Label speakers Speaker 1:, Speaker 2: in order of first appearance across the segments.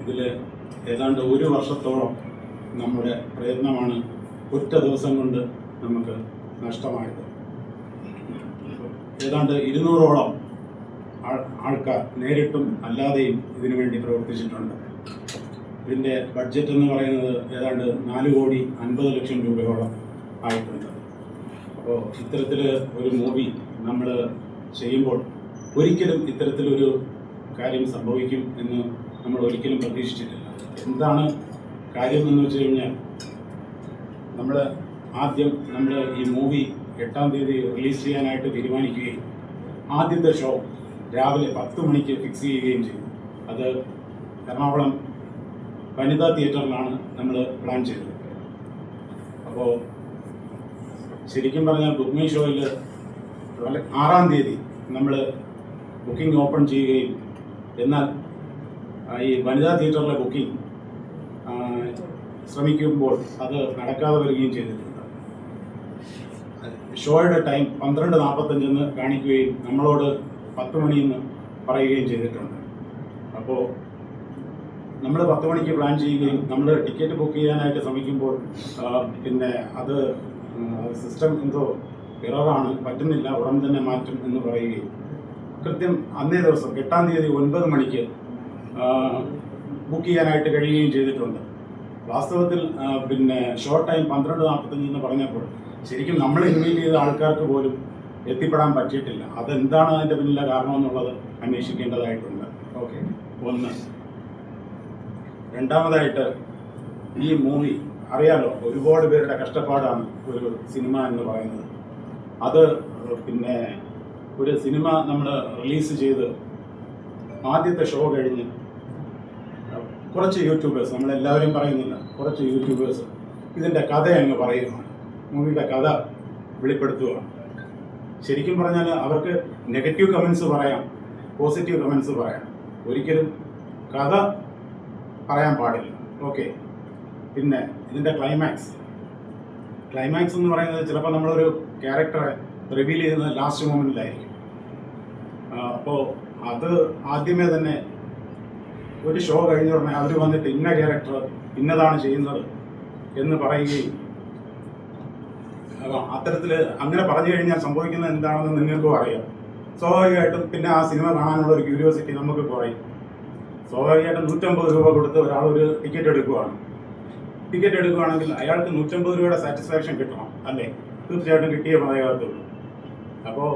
Speaker 1: ഇതിൽ ഏതാണ്ട് ഒരു വർഷത്തോളം നമ്മുടെ പ്രയത്നമാണ് ഒറ്റ ദിവസം കൊണ്ട് നമുക്ക് നഷ്ടമായത്. ഏതാണ്ട് 200ഓളം ആൾക്കാർ നേരിട്ടും അല്ലാതെയും ഇതിനു വേണ്ടി പ്രവർത്തിച്ചിട്ടുണ്ട്. ഇതിൻ്റെ ബഡ്ജറ്റ് എന്ന് പറയുന്നത് ഏതാണ്ട് 4,50,00,000 രൂപയോളം ആയിട്ടുണ്ട്. അപ്പോൾ ഇത്തരത്തിൽ ഒരു മൂവി നമ്മൾ ചെയ്യുമ്പോൾ ഒരിക്കലും ഇത്തരത്തിലൊരു കാര്യം സംഭവിക്കും എന്ന് നമ്മൾ ഒരിക്കലും പ്രതീക്ഷിച്ചിട്ടില്ല. എന്താണ് കാര്യം എന്ന് വെച്ച് കഴിഞ്ഞാൽ, ആദ്യം നമ്മൾ ഈ മൂവി 8-ാം തീയതി റിലീസ് ചെയ്യാനായിട്ട് തീരുമാനിക്കുകയും ആദ്യത്തെ ഷോ രാവിലെ 10 മണിക്ക് ഫിക്സ് ചെയ്യുകയും ചെയ്തു. അത് എറണാകുളം വനിതാ തിയേറ്ററിലാണ് നമ്മൾ പ്ലാൻ ചെയ്തത്. അപ്പോൾ ശരിക്കും പറഞ്ഞാൽ ബുക്ക് മൈ ഷോയിൽ 6-ാം തീയതി നമ്മൾ ബുക്കിംഗ് ഓപ്പൺ ചെയ്യുകയും, എന്നാൽ ഈ വനിതാ തിയേറ്ററിലെ ബുക്കിംഗ് ശ്രമിക്കുമ്പോൾ അത് നടക്കാതെ വരികയും ചെയ്തിട്ടുണ്ട്. ഷോയുടെ ടൈം 12:45 കാണിക്കുകയും നമ്മളോട് 10 മണിയെന്ന് പറയുകയും ചെയ്തിട്ടുണ്ട്. അപ്പോൾ നമ്മൾ 10 മണിക്ക് പ്ലാൻ ചെയ്യുകയും നമ്മൾ ടിക്കറ്റ് ബുക്ക് ചെയ്യാനായിട്ട് ശ്രമിക്കുമ്പോൾ പിന്നെ അത് സിസ്റ്റം എന്തോ എററാണ്, പറ്റുന്നില്ല, ഉടൻ തന്നെ മാറ്റും എന്ന് പറയുകയും കൃത്യം അന്നേ ദിവസം 8-ാം തീയതി 9 മണിക്ക് ബുക്ക് ചെയ്യാനായിട്ട് കഴിയുകയും ചെയ്തിട്ടുണ്ട്. വാസ്തവത്തിൽ പിന്നെ ഷോ ടൈം 12:45 എന്ന് പറഞ്ഞപ്പോൾ ശരിക്കും നമ്മൾ ഇൻവൈറ്റ് ചെയ്ത ആൾക്കാർക്ക് പോലും എത്തിപ്പെടാൻ പറ്റിയിട്ടില്ല. അതെന്താണ് അതിൻ്റെ പിന്നിലെ കാരണം എന്നുള്ളത് അന്വേഷിക്കേണ്ടതായിട്ടുണ്ട്. ഓക്കെ, ഒന്ന്. രണ്ടാമതായിട്ട്, ഈ മൂവി അറിയാലോ, ഒരുപാട് പേരുടെ കഷ്ടപ്പാടാണ് ഒരു സിനിമ എന്ന് പറയുന്നത്. അത് പിന്നെ ഒരു സിനിമ നമ്മൾ റിലീസ് ചെയ്ത് ആദ്യത്തെ ഷോ കഴിഞ്ഞ് കുറച്ച് യൂട്യൂബേഴ്സ്, നമ്മളെല്ലാവരും പറയുന്നില്ല, കുറച്ച് യൂട്യൂബേഴ്സ് ഇതിൻ്റെ കഥ അങ്ങ് പറയുകയാണ്, മൂവിയുടെ കഥ വെളിപ്പെടുത്തുകയാണ്. ശരിക്കും പറഞ്ഞാൽ അവർക്ക് നെഗറ്റീവ് കമൻസ് പറയാം, പോസിറ്റീവ് കമൻസ് പറയാം, ഒരിക്കലും കഥ പറയാൻ പാടില്ല. ഓക്കെ. പിന്നെ ഇതിൻ്റെ ക്ലൈമാക്സ് എന്ന് പറയുന്നത് ചിലപ്പോൾ നമ്മളൊരു ക്യാരക്ടറെ റിവീൽ ചെയ്യുന്നത് ലാസ്റ്റ് മൊമെൻറ്റിലായിരിക്കും. അപ്പോൾ അത് ആദ്യമേ തന്നെ ഒരു ഷോ കഴിഞ്ഞ ഉടനെ അവർ വന്നിട്ട് ഇന്ന ക്യാരക്ടർ ഇന്നതാണ് ചെയ്യുന്നത് എന്ന് പറയുകയും, അത്തരത്തിൽ അങ്ങനെ പറഞ്ഞു കഴിഞ്ഞാൽ സംഭവിക്കുന്നത് എന്താണെന്ന് നിങ്ങൾക്കും അറിയാം. സ്വാഭാവികമായിട്ടും പിന്നെ ആ സിനിമ കാണാനുള്ള ഒരു ക്യൂരിയോസിറ്റി നമുക്ക് കുറയും. സ്വാഭാവികമായിട്ടും 150 രൂപ കൊടുത്ത് ഒരാളൊരു ടിക്കറ്റ് എടുക്കുകയാണെങ്കിൽ അയാൾക്ക് 150 രൂപയുടെ സാറ്റിസ്ഫാക്ഷൻ കിട്ടണം, അല്ലേ? തീർച്ചയായിട്ടും കിട്ടിയേ മതിയാകത്തുള്ളൂ. അപ്പോൾ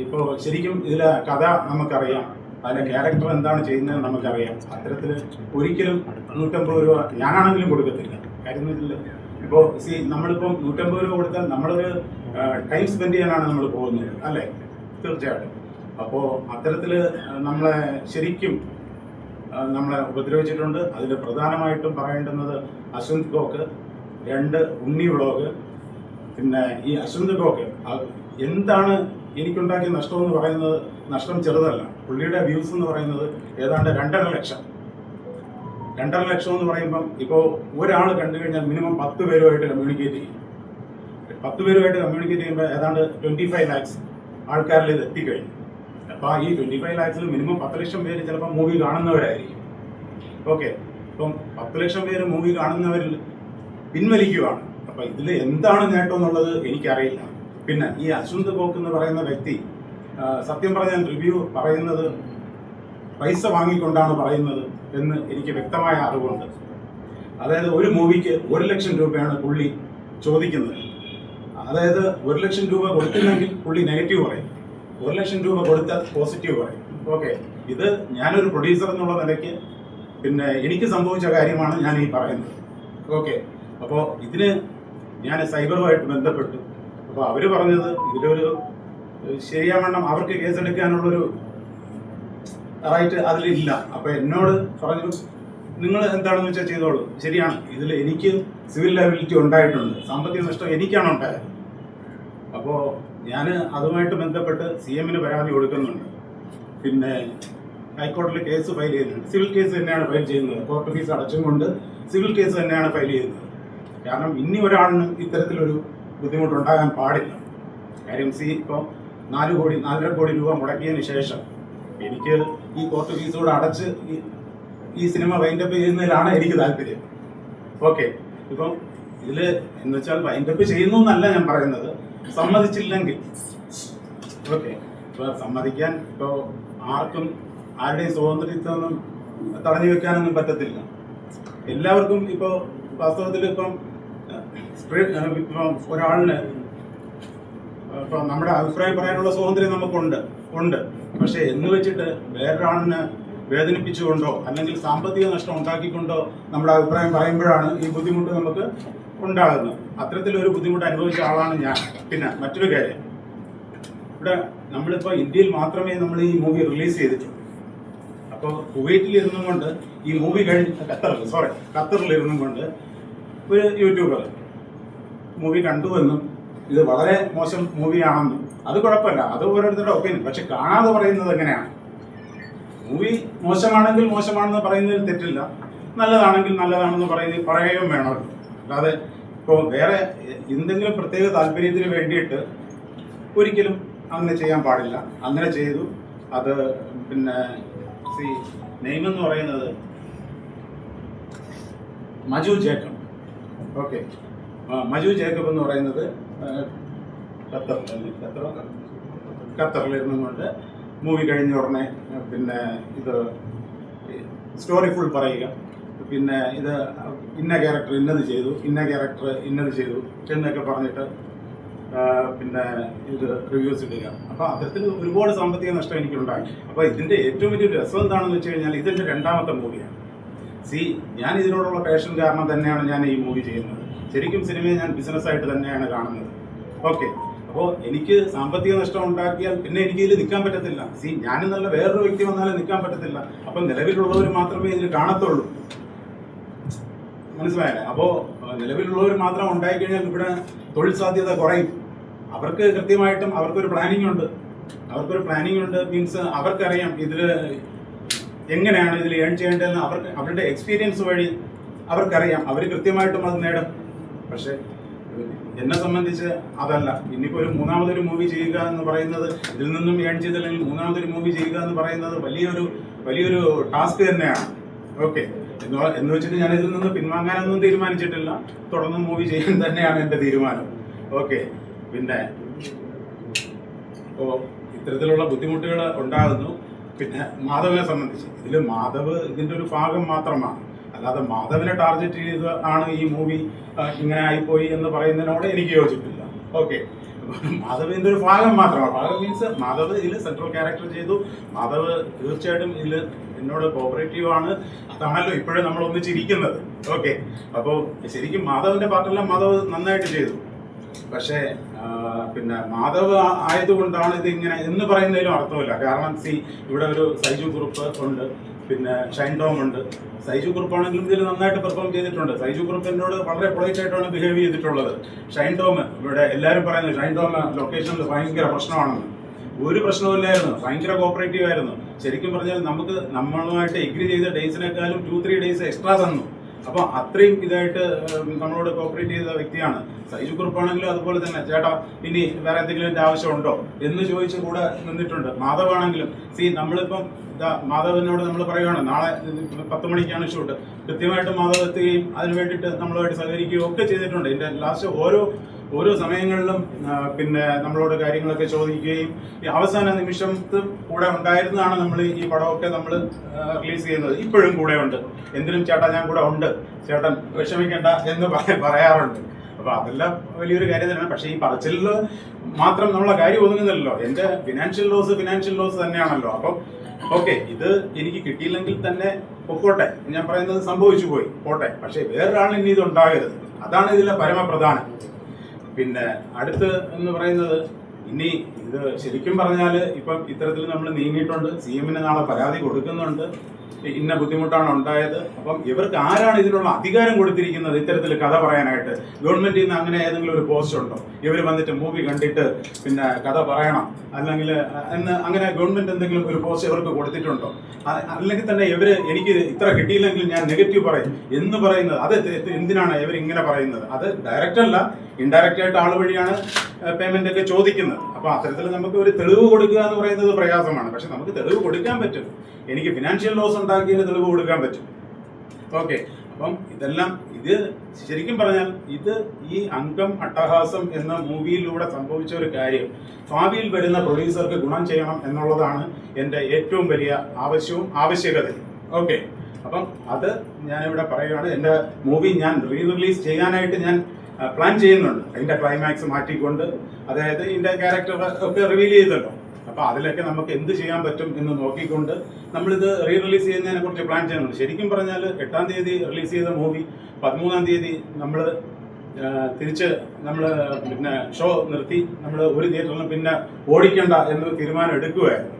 Speaker 1: ഇപ്പോൾ ശരിക്കും ഇതിലെ കഥ നമുക്കറിയാം, അതിലെ ക്യാരക്ടർ എന്താണ് ചെയ്യുന്നത് നമുക്കറിയാം. അത്തരത്തിൽ ഒരിക്കലും 150 രൂപ ഞാനാണെങ്കിലും കൊടുക്കത്തില്ല. കാര്യം വെച്ചില്ല, ഇപ്പോൾ നമ്മളിപ്പം 150 രൂപ കൊടുത്താൽ നമ്മളൊരു ടൈം സ്പെൻഡ് ചെയ്യാനാണ് നമ്മൾ പോകുന്നത്, അല്ലേ? തീർച്ചയായിട്ടും. അപ്പോൾ അത്തരത്തിൽ നമ്മളെ ശരിക്കും നമ്മളെ ഉപദ്രവിച്ചിട്ടുണ്ട്. അതിൽ പ്രധാനമായിട്ടും പറയേണ്ടുന്നത് അശ്വന്ത് ഗോക്ക്, 2 ഉണ്ണി വ്ളോഗ്. പിന്നെ ഈ അശ്വന്ത് ഗോക്ക് എന്താണ് എനിക്കുണ്ടാക്കിയ നഷ്ടം എന്ന് പറയുന്നത്, നഷ്ടം ചെറുതല്ല. പുള്ളിയുടെ വ്യൂസ് എന്ന് പറയുന്നത് ഏതാണ്ട് 2.5 ലക്ഷം. 2.5 ലക്ഷം എന്ന് പറയുമ്പം ഇപ്പോൾ ഒരാൾ കണ്ടു കഴിഞ്ഞാൽ മിനിമം 10 പേരുമായിട്ട് കമ്മ്യൂണിക്കേറ്റ് ചെയ്യും. 10 പേരുമായിട്ട് കമ്മ്യൂണിക്കേറ്റ് ചെയ്യുമ്പോൾ ഏതാണ്ട് 25 lakhs ആൾക്കാരിൽ ഇത് എത്തിക്കഴിഞ്ഞു. അപ്പോൾ ഈ 25 lakhsൽ മിനിമം 10 ലക്ഷം പേര് ചിലപ്പോൾ മൂവി കാണുന്നവരായിരിക്കും. ഓക്കെ. ഇപ്പം 10 ലക്ഷം പേര് മൂവി കാണുന്നവരിൽ പിൻവലിക്കുകയാണ്. അപ്പോൾ ഇതിൽ എന്താണ് നേട്ടം എന്നുള്ളത് എനിക്കറിയില്ല. പിന്നെ ഈ അശ്വന്ത് ഗോക്ക് എന്ന് പറയുന്ന വ്യക്തി സത്യം പറഞ്ഞാൽ റിവ്യൂ പറയുന്നത് പൈസ വാങ്ങിക്കൊണ്ടാണ് പറയുന്നത് എന്ന് എനിക്ക് വ്യക്തമായ അറിവുണ്ട്. അതായത് ഒരു മൂവിക്ക് 1 ലക്ഷം രൂപയാണ് പുള്ളി ചോദിക്കുന്നത്. അതായത് 1 ലക്ഷം രൂപ കൊടുത്തില്ലെങ്കിൽ പുള്ളി നെഗറ്റീവ് പറയും, 1 ലക്ഷം രൂപ കൊടുത്താൽ പോസിറ്റീവ് പറയും. ഓക്കെ. ഇത് ഞാനൊരു പ്രൊഡ്യൂസർ എന്നുള്ള നിലയ്ക്ക് പിന്നെ എനിക്ക് സംഭവിച്ച കാര്യമാണ് ഞാൻ ഈ പറയുന്നത്. ഓക്കെ. അപ്പോൾ ഇതിന് ഞാൻ സൈബറുമായിട്ട് ബന്ധപ്പെട്ടു. അപ്പോൾ അവർ പറഞ്ഞത് ഇതിലൊരു ശരിയാവണ്ണം അവർക്ക് കേസെടുക്കാനുള്ളൊരു റൈറ്റ് അതിലില്ല. അപ്പോൾ എന്നോട് പറഞ്ഞു, നിങ്ങൾ എന്താണെന്ന് വെച്ചാൽ ചെയ്തോളൂ. ശരിയാണ്, ഇതിൽ എനിക്ക് സിവിൽ ലയബിലിറ്റി ഉണ്ടായിട്ടുണ്ട്, സാമ്പത്തിക നഷ്ടം എനിക്കാണ് ഉണ്ടായത്. അപ്പോൾ ഞാൻ അതുമായിട്ട് ബന്ധപ്പെട്ട് CM-ന് പരാതി കൊടുക്കുന്നുണ്ട്. പിന്നെ ഹൈക്കോടതിയിൽ കേസ് ഫയൽ ചെയ്യുന്നുണ്ട്. സിവിൽ കേസ് തന്നെയാണ് ഫയൽ ചെയ്യുന്നത്. കോർട്ട് ഫീസ് അടച്ചും കൊണ്ട് സിവിൽ കേസ് തന്നെയാണ് ഫയൽ ചെയ്യുന്നത്. കാരണം ഇനി ഒരാളിനും ഇത്തരത്തിലൊരു ബുദ്ധിമുട്ടുണ്ടാകാൻ പാടില്ല. കാര്യം ഇപ്പോൾ 4.5 കോടി രൂപ മുടക്കിയതിന് ശേഷം എനിക്ക് ഈ കോർട്ട് ഫീസ് കൂടെ അടച്ച് ഈ സിനിമ വൈൻഡപ്പ് ചെയ്യുന്നതിലാണ് എനിക്ക് താല്പര്യം. ഓക്കെ, ഇപ്പം ഇതില് എന്ന് വെച്ചാൽ വൈൻഡപ്പ് ചെയ്യുന്നു എന്നല്ല ഞാൻ പറയുന്നത്, സമ്മതിച്ചില്ലെങ്കിൽ ഓക്കെ. ഇപ്പൊ സമ്മതിക്കാൻ ഇപ്പോ ആർക്കും ആരുടെയും സ്വാതന്ത്ര്യത്തൊന്നും തടഞ്ഞു വെക്കാനൊന്നും പറ്റത്തില്ല. എല്ലാവർക്കും ഇപ്പോൾ വാസ്തവത്തിൽ ഇപ്പം ഒരാളിന് ഇപ്പം നമ്മുടെ അഭിപ്രായം പറയാനുള്ള സ്വാതന്ത്ര്യം ഉണ്ട്. പക്ഷെ എന്ന് വെച്ചിട്ട് വേറൊരാളിനെ വേദനിപ്പിച്ചുകൊണ്ടോ അല്ലെങ്കിൽ സാമ്പത്തിക നഷ്ടം ഉണ്ടാക്കിക്കൊണ്ടോ നമ്മുടെ അഭിപ്രായം പറയുമ്പോഴാണ് ഈ ബുദ്ധിമുട്ട് നമുക്ക് ഉണ്ടാകുന്നത്. അത്തരത്തിലൊരു ബുദ്ധിമുട്ട് അനുഭവിച്ച ആളാണ് ഞാൻ. പിന്നെ മറ്റൊരു കാര്യം, ഇവിടെ നമ്മളിപ്പോൾ ഇന്ത്യയിൽ മാത്രമേ നമ്മൾ ഈ മൂവി റിലീസ് ചെയ്തിട്ടുള്ളൂ. അപ്പോൾ കുവൈറ്റിൽ ഇരുന്നും കൊണ്ട് ഈ മൂവി ഖത്തറിൽ ഇരുന്നും കൊണ്ട് ഒരു യൂട്യൂബർ മൂവി കണ്ടുവെന്നും ഇത് വളരെ മോശം മൂവിയാണെന്നും, അത് കുഴപ്പമില്ല, അത് ഓരോരുത്തരുടെ ഒപ്പീനിയൻ. പക്ഷെ കാണാതെ പറയുന്നത് എങ്ങനെയാണ്? മൂവി മോശമാണെങ്കിൽ മോശമാണെന്ന് പറയുന്നതിൽ തെറ്റില്ല, നല്ലതാണെങ്കിൽ നല്ലതാണെന്ന് പറയുകയും വേണമല്ലോ. അല്ലാതെ ഇപ്പോൾ വേറെ എന്തെങ്കിലും പ്രത്യേക താല്പര്യത്തിന് വേണ്ടിയിട്ട് ഒരിക്കലും അങ്ങനെ ചെയ്യാൻ പാടില്ല. അങ്ങനെ ചെയ്തു. അത് പിന്നെ നെയിം എന്ന് പറയുന്നത് Maju Jacob. Okay, Maju Jacob എന്ന് പറയുന്നത് ഖത്തറിലിരുന്നു കൊണ്ട് മൂവി കഴിഞ്ഞ ഉടനെ പിന്നെ ഇത് സ്റ്റോറി ഫുൾ പറയുക, പിന്നെ ഇത് ഇന്ന ക്യാരക്ടർ ഇന്നത് ചെയ്തു, ഇന്ന ക്യാരക്ടർ ഇന്നത് ചെയ്തു എന്നൊക്കെ പറഞ്ഞിട്ട് പിന്നെ ഇത് റിവ്യൂസ് ഇടുക. അപ്പോൾ അത്തരത്തിൽ ഒരുപാട് സാമ്പത്തിക നഷ്ടം എനിക്കുണ്ടായി. അപ്പോൾ ഇതിൻ്റെ ഏറ്റവും വലിയ രസം എന്താണെന്ന് വെച്ച് കഴിഞ്ഞാൽ ഇതിൻ്റെ രണ്ടാമത്തെ മൂവിയാണ്. ഞാൻ ഇതിനോടുള്ള പാഷൻ കാരണം തന്നെയാണ് ഞാൻ ഈ മൂവി ചെയ്യുന്നത്. ശരിക്കും സിനിമയെ ഞാൻ ബിസിനസ്സായിട്ട് തന്നെയാണ് കാണുന്നത്. ഓക്കെ, അപ്പോൾ എനിക്ക് സാമ്പത്തിക നഷ്ടം ഉണ്ടാക്കിയാൽ പിന്നെ എനിക്ക് ഇതിൽ നിൽക്കാൻ പറ്റത്തില്ല. ഞാനെന്നല്ല വേറൊരു വ്യക്തി വന്നാലും നിൽക്കാൻ പറ്റത്തില്ല. അപ്പം നിലവിലുള്ളവർ മാത്രമേ ഇതിൽ കാണത്തുള്ളൂ. മനസ്സിലായല്ലേ? അപ്പോൾ നിലവിലുള്ളവർ മാത്രം ഉണ്ടായിക്കഴിഞ്ഞാൽ ഇവിടെ തൊഴിൽ സാധ്യത കുറയും. അവർക്ക് കൃത്യമായിട്ടും അവർക്കൊരു പ്ലാനിങ് ഉണ്ട്. മീൻസ് അവർക്കറിയാം ഇതിൽ എങ്ങനെയാണ് ഇതിൽ ഏൺ ചെയ്യേണ്ടതെന്ന്. അവരുടെ എക്സ്പീരിയൻസ് വഴി അവർക്കറിയാം. അവർ കൃത്യമായിട്ടും അത് നേടും. പക്ഷെ എന്നെ സംബന്ധിച്ച് അതല്ല. ഇനിയിപ്പോൾ ഒരു മൂന്നാമതൊരു മൂവി ചെയ്യുക എന്ന് പറയുന്നത്, ഇതിൽ നിന്നും ഏൺ ചെയ്തില്ലെങ്കിൽ മൂന്നാമതൊരു മൂവി ചെയ്യുക എന്ന് പറയുന്നത് വലിയൊരു ടാസ്ക് തന്നെയാണ്. ഓക്കെ, എന്ന് വെച്ചിട്ട് ഞാൻ ഇതിൽ നിന്ന് പിൻവാങ്ങാനൊന്നും തീരുമാനിച്ചിട്ടില്ല. തുടർന്ന് മൂവി ചെയ്യാൻ തന്നെയാണ് എൻ്റെ തീരുമാനം. ഓക്കെ, പിന്നെ ഇപ്പോൾ ഇത്തരത്തിലുള്ള ബുദ്ധിമുട്ടുകൾ ഉണ്ടാകുന്നു. പിന്നെ മാധവിനെ സംബന്ധിച്ച് മാധവ് ഇതിൻ്റെ ഒരു ഭാഗം മാത്രമാണ്. അല്ലാതെ മാധവിനെ ടാർഗറ്റ് ചെയ്ത് ആണ് ഈ മൂവി ഇങ്ങനെ ആയിപ്പോയി എന്ന് പറയുന്നതിനോട് എനിക്ക് യോജിപ്പില്ല. ഓക്കെ, മാധവിൻ്റെ ഒരു ഭാഗം മാത്രമാണ്. ഭാഗം മീൻസ് മാധവ് ഇതിൽ സെൻട്രൽ ക്യാരക്ടർ ചെയ്തു. മാധവ് തീർച്ചയായിട്ടും ഇതിൽ എന്നോട് കോപ്പറേറ്റീവ് ആണ്. അതാണല്ലോ ഇപ്പോഴും നമ്മൾ ഒന്നിച്ചിരിക്കുന്നത്. ഓക്കെ, അപ്പോൾ ശരിക്കും മാധവിൻ്റെ പാർട്ടെല്ലാം മാധവ് നന്നായിട്ട് ചെയ്തു. പക്ഷേ പിന്നെ മാധവ് ആയതുകൊണ്ടാണ് ഇത് ഇങ്ങനെ എന്ന് പറയുന്നതിലും അർത്ഥമില്ല. കാരണം ഇവിടെ ഒരു സൈജു കുറുപ്പ് ഉണ്ട്, പിന്നെ ഷൈൻ ടോം ഉണ്ട്. സൈജു കുറുപ്പാണെങ്കിലും ഇതിൽ നന്നായിട്ട് പെർഫോം ചെയ്തിട്ടുണ്ട്. സൈജു കുറുപ്പിനോട് വളരെ പൊളൈറ്റ് ആയിട്ടാണ് ബിഹേവ് ചെയ്തിട്ടുള്ളത്. ഷൈൻ ടോം, ഇവിടെ എല്ലാവരും പറയുന്നത് ഷൈൻ ടോം ലൊക്കേഷനിൽ ഭയങ്കര പ്രശ്നമാണെന്ന്. ഒരു പ്രശ്നവുമില്ലായിരുന്നു, ഭയങ്കര കോപ്പറേറ്റീവ് ആയിരുന്നു. ശരിക്കും പറഞ്ഞാൽ നമ്മളുമായിട്ട് എഗ്രി ചെയ്ത ഡേയ്സിനേക്കാളും 2-3 ഡേയ്സ് എക്സ്ട്രാ തന്നു. അപ്പോൾ അത്രയും ഇതായിട്ട് നമ്മളോട് കോപ്പറേറ്റ് ചെയ്ത വ്യക്തിയാണ്. സൈജു കുറുപ്പാണെങ്കിലും അതുപോലെ തന്നെ, ചേട്ടാ ഇനി വേറെ എന്തെങ്കിലും ആവശ്യമുണ്ടോ എന്ന് ചോദിച്ച് കൂടെ നിന്നിട്ടുണ്ട്. മാധവാണെങ്കിലും നമ്മളിപ്പം മാധവനോട് നമ്മൾ പറയുകയാണ് നാളെ 10 മണിക്കാണ് ഷൂട്ട്, കൃത്യമായിട്ട് മാധവ് എത്തുകയും അതിന് വേണ്ടിയിട്ട് നമ്മളുമായിട്ട് സഹകരിക്കുകയും ഒക്കെ ചെയ്തിട്ടുണ്ട്. ഇതിൻ്റെ ലാസ്റ്റ് ഓരോ സമയങ്ങളിലും പിന്നെ നമ്മളോട് കാര്യങ്ങളൊക്കെ ചോദിക്കുകയും ഈ അവസാന നിമിഷത്ത് കൂടെ ഉണ്ടായിരുന്നതാണ്. നമ്മൾ ഈ പടമൊക്കെ നമ്മൾ റിലീസ് ചെയ്യുന്നത് ഇപ്പോഴും കൂടെ ഉണ്ട്. എന്തിനും ചേട്ടാ ഞാൻ കൂടെ ഉണ്ട്, ചേട്ടൻ വിഷമിക്കേണ്ട എന്ന് പറയാറുണ്ട്. അപ്പോൾ അതെല്ലാം വലിയൊരു കാര്യം തന്നെയാണ്. പക്ഷേ ഈ പറച്ചിലിൽ മാത്രം നമ്മളെ കാര്യം ഒതുങ്ങുന്നില്ലല്ലോ. എൻ്റെ ഫിനാൻഷ്യൽ ലോസ് തന്നെയാണല്ലോ. അപ്പം ഓക്കെ, ഇത് എനിക്ക് കിട്ടിയില്ലെങ്കിൽ തന്നെ പൊക്കോട്ടെ, ഞാൻ പറയുന്നത് സംഭവിച്ചു പോയി പോട്ടെ. പക്ഷേ വേറൊരാളിന് ഇനി ഇത് ഉണ്ടാകരുത്. അതാണ് ഇതിലെ പരമപ്രധാനം. പിന്നെ അടുത്ത് എന്ന് പറയുന്നത്, ഇനി ഇത് ശരിക്കും പറഞ്ഞാൽ ഇപ്പം ഇത്തരത്തിൽ നമ്മൾ നീങ്ങിയിട്ടുണ്ട്. CM നാളെ പരാതി കൊടുക്കുന്നുണ്ട്, ഇന്ന ബുദ്ധിമുട്ടാണ് ഉണ്ടായത്. അപ്പം ഇവർക്ക് ആരാണ് ഇതിനുള്ള അധികാരം കൊടുത്തിരിക്കുന്നത് ഇത്തരത്തിൽ കഥ പറയാനായിട്ട്? ഗവൺമെന്റിൽ നിന്ന് അങ്ങനെ ഏതെങ്കിലും ഒരു പോസ്റ്റ് ഉണ്ടോ? ഇവർ വന്നിട്ട് മൂവി കണ്ടിട്ട് പിന്നെ കഥ പറയണം അല്ലെങ്കിൽ അങ്ങനെ ഗവൺമെന്റ് എന്തെങ്കിലും ഒരു പോസ്റ്റ് ഇവർക്ക് കൊടുത്തിട്ടുണ്ടോ? അല്ലെങ്കിൽ തന്നെ എനിക്ക് ഇത്ര കിട്ടിയില്ലെങ്കിൽ ഞാൻ നെഗറ്റീവ് പറയും എന്ന് പറയുന്നത് അത് എന്തിനാണ് ഇവർ ഇങ്ങനെ പറയുന്നത്? അത് ഡയറക്റ്റ് അല്ല, ഇൻഡയറക്റ്റ് ആയിട്ട് ആൾ വഴിയാണ് പേയ്മെന്റ് ഒക്കെ ചോദിക്കുന്നത്. അപ്പോൾ അത്തരത്തിൽ നമുക്ക് ഒരു തെളിവ് കൊടുക്കുക എന്ന് പറയുന്നത് പ്രയാസമാണ്. പക്ഷെ നമുക്ക് തെളിവ് കൊടുക്കാൻ പറ്റും. എനിക്ക് ഫിനാൻഷ്യൽ ലോസ് ഉണ്ടാക്കിയതിന് തെളിവ് കൊടുക്കാൻ പറ്റും. ഓക്കെ, അപ്പം ഇതെല്ലാം ഇത് ശരിക്കും പറഞ്ഞാൽ ഇത് ഈ അംഗം അട്ടഹാസം എന്ന മൂവിയിലൂടെ സംഭവിച്ച ഒരു കാര്യം ഭാവിയിൽ വരുന്ന പ്രൊഡ്യൂസർക്ക് ഗുണം ചെയ്യണം എന്നുള്ളതാണ് എൻ്റെ ഏറ്റവും വലിയ ആവശ്യകതയും. ഓക്കെ, അപ്പം അത് ഞാനിവിടെ പറയുകയാണ്. എൻ്റെ മൂവി ഞാൻ റിലീസ് ചെയ്യാനായിട്ട് ഞാൻ പ്ലാൻ ചെയ്യുന്നുണ്ട്. അതിൻ്റെ ക്ലൈമാക്സ് മാറ്റിക്കൊണ്ട്, അതായത് ഇതിൻ്റെ ക്യാരക്ടർ ഒക്കെ റിവീൽ ചെയ്തല്ലോ. അപ്പോൾ അതിലൊക്കെ നമുക്ക് എന്ത് ചെയ്യാൻ പറ്റും എന്ന് നോക്കിക്കൊണ്ട് നമ്മളിത് റിലീസ് ചെയ്യുന്നതിനെ കുറിച്ച് പ്ലാൻ ചെയ്യുന്നുണ്ട്. ശരിക്കും പറഞ്ഞാൽ 8-ാം തീയതി റിലീസ് ചെയ്ത മൂവി 13-ാം തീയതി നമ്മൾ തിരിച്ച് പിന്നെ ഷോ നിർത്തി നമ്മൾ ഒരു തിയേറ്ററിലും പിന്നെ ഓടിക്കണ്ട എന്നൊരു തീരുമാനം എടുക്കുകയായിരുന്നു.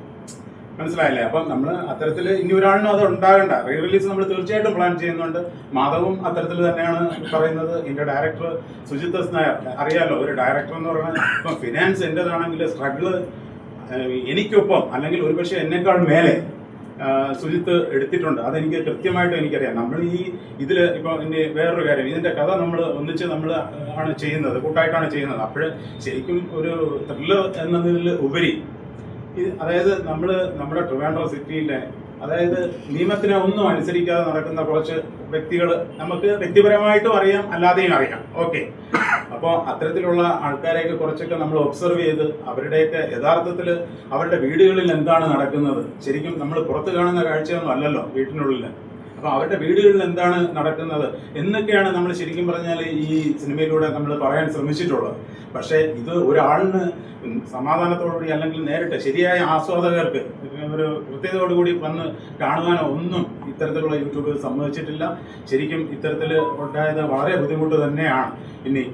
Speaker 1: മനസ്സിലായില്ലേ? അപ്പം നമ്മൾ അത്തരത്തിൽ ഇനി ഒരാളിനും അത് ഉണ്ടാകണ്ട. റിലീസ് നമ്മൾ തീർച്ചയായിട്ടും പ്ലാൻ ചെയ്യുന്നുണ്ട്. മാധവും അത്തരത്തിൽ തന്നെയാണ് പറയുന്നത്. ഇതിന്റെ ഡയറക്ടർ സുജിത് എസ് നായർ, അറിയാലോ, ഒരു ഡയറക്ടർ എന്ന് പറയുന്നത് ഇപ്പം ഫിനാൻസ് എൻ്റെതാണെങ്കിൽ സ്ട്രഗിള് എനിക്കൊപ്പം അല്ലെങ്കിൽ ഒരുപക്ഷെ എന്നെക്കാൾ മേലെ സുജിത്ത് എടുത്തിട്ടുണ്ട്. അതെനിക്ക് കൃത്യമായിട്ട് എനിക്കറിയാം. നമ്മൾ ഈ ഇതിൽ ഇപ്പോൾ ഇനി വേറൊരു കാര്യം, ഇതിന്റെ കഥ നമ്മൾ ഒന്നിച്ച് നമ്മൾ ആണ് ചെയ്യുന്നത്, കൂട്ടായിട്ടാണ് ചെയ്യുന്നത്. അപ്പോൾ ശരിക്കും ഒരു ത്രില്ലർ എന്നതിൽ ഉപരി അതായത് നമ്മുടെ ട്രിവാൻഡ്രം സിറ്റിയിലെ, അതായത് നിയമത്തിനെ ഒന്നും അനുസരിക്കാതെ നടക്കുന്ന കുറച്ച് വ്യക്തികൾ നമുക്ക് വ്യക്തിപരമായിട്ടും അറിയാം, അല്ലാതെയും അറിയാം. ഓക്കെ, അപ്പോൾ അത്തരത്തിലുള്ള ആൾക്കാരെയൊക്കെ കുറച്ചൊക്കെ നമ്മൾ ഒബ്സർവ് ചെയ്ത് അവരുടെയൊക്കെ യഥാർത്ഥത്തിൽ അവരുടെ വീടുകളിൽ എന്താണ് നടക്കുന്നത്, ശരിക്കും നമ്മൾ പുറത്ത് കാണുന്ന കാഴ്ചയൊന്നും അല്ലല്ലോ വീട്ടിനുള്ളിൽ. അപ്പോൾ അവരുടെ വീടുകളിൽ എന്താണ് നടക്കുന്നത് എന്നൊക്കെയാണ് നമ്മൾ ശരിക്കും പറഞ്ഞാൽ ഈ സിനിമയിലൂടെ നമ്മൾ പറയാൻ ശ്രമിച്ചിട്ടുള്ളത്. പക്ഷേ ഇത് ഒരാളിന് സമാധാനത്തോടുകൂടി അല്ലെങ്കിൽ നേരിട്ട് ശരിയായ ആസ്വാദകർക്ക് ഒരു കൃത്യതയോടുകൂടി വന്ന് കാണുവാനോ ഒന്നും ഇത്തരത്തിലുള്ള യൂട്യൂബ് സമ്മതിച്ചിട്ടില്ല. ശരിക്കും ഇത്തരത്തിൽ ഉണ്ടായത് വളരെ ബുദ്ധിമുട്ട് തന്നെയാണ്. ഇനി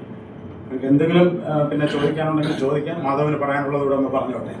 Speaker 1: എന്തെങ്കിലും പിന്നെ ചോദിക്കാനുണ്ടെങ്കിൽ ചോദിക്കാം. മാധവന് പറയാനുള്ളത് ഇവിടെ ഒന്ന് പറഞ്ഞോട്ടെ.